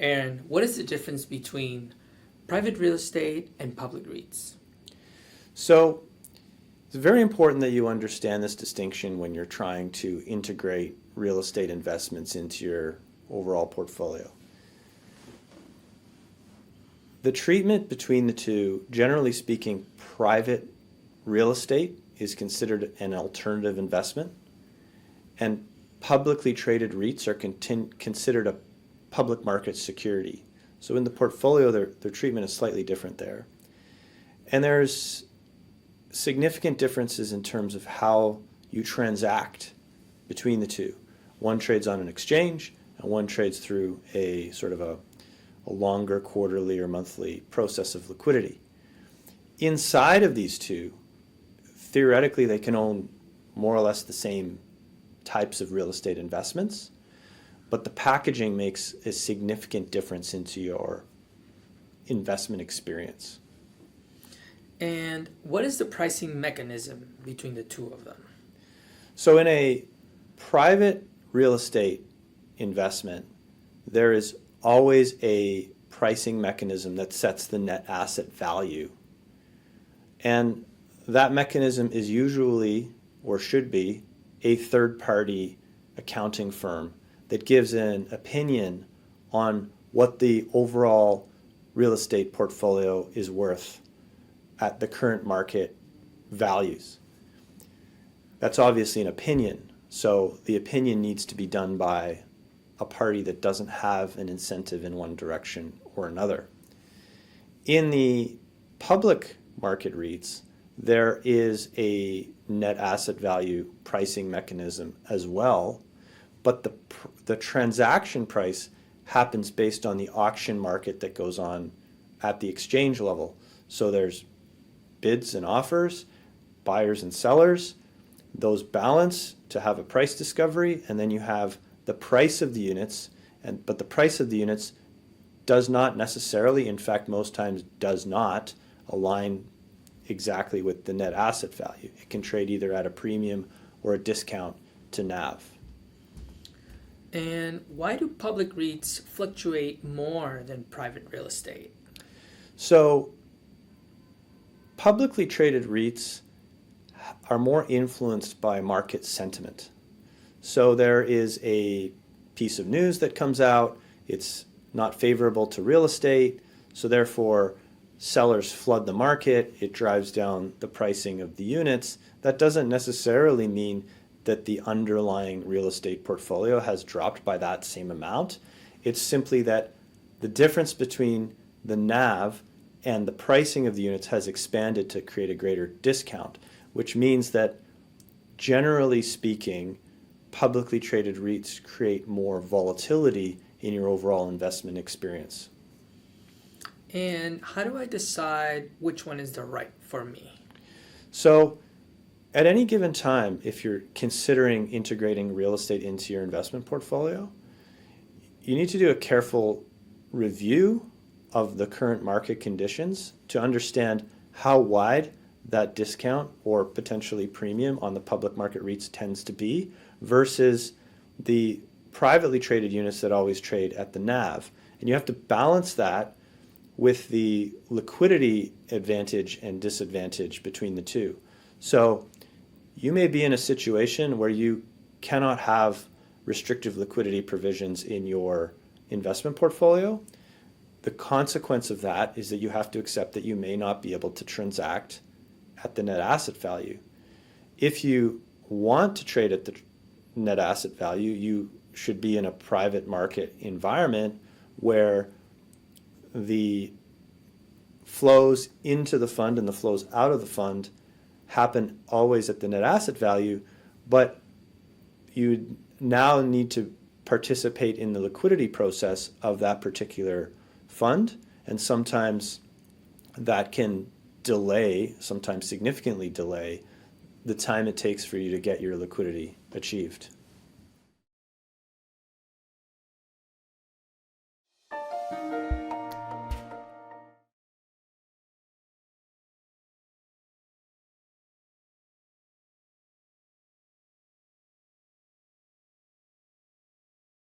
And what is the difference between private real estate and public REITs? So it's very important that you understand this distinction when you're trying to integrate real estate investments into your overall portfolio. The treatment between the two, generally speaking, private real estate is considered an alternative investment, and publicly traded REITs are considered a public market security. So in the portfolio, their treatment is slightly different there. And there's significant differences in terms of how you transact between the two. One trades on an exchange, and one trades through a sort of a longer quarterly or monthly process of liquidity. Inside of these two, theoretically, they can own more or less the same types of real estate investments, but the packaging makes a significant difference into your investment experience. And what is the pricing mechanism between the two of them? So in a private real estate investment, there is always a pricing mechanism that sets the net asset value. And that mechanism is usually, or should be, a third-party accounting firm that gives an opinion on what the overall real estate portfolio is worth at the current market values. That's obviously an opinion, so the opinion needs to be done by a party that doesn't have an incentive in one direction or another. In the public market REITs, there is a net asset value pricing mechanism as well, but the transaction price happens based on the auction market that goes on at the exchange level. So there's bids and offers, buyers and sellers, those balance to have a price discovery, and then you have the price of the units, but the price of the units does not necessarily, in fact most times does not, align exactly with the net asset value. It can trade either at a premium or a discount to NAV. And why do public REITs fluctuate more than private real estate? So publicly traded REITs are more influenced by market sentiment. So there is a piece of news that comes out, it's not favorable to real estate, so therefore sellers flood the market, it drives down the pricing of the units. That doesn't necessarily mean that the underlying real estate portfolio has dropped by that same amount. It's simply that the difference between the NAV and the pricing of the units has expanded to create a greater discount, which means that generally speaking, publicly traded REITs create more volatility in your overall investment experience. And how do I decide which one is the right for me? So at any given time, if you're considering integrating real estate into your investment portfolio, you need to do a careful review of the current market conditions to understand how wide that discount or potentially premium on the public market REITs tends to be versus the privately traded units that always trade at the NAV. And you have to balance that with the liquidity advantage and disadvantage between the two. So you may be in a situation where you cannot have restrictive liquidity provisions in your investment portfolio. The consequence of that is that you have to accept that you may not be able to transact at the net asset value. If you want to trade at the net asset value, you should be in a private market environment where the flows into the fund and the flows out of the fund happen always at the net asset value, but you now need to participate in the liquidity process of that particular fund, and sometimes that can delay, sometimes significantly delay, the time it takes for you to get your liquidity achieved.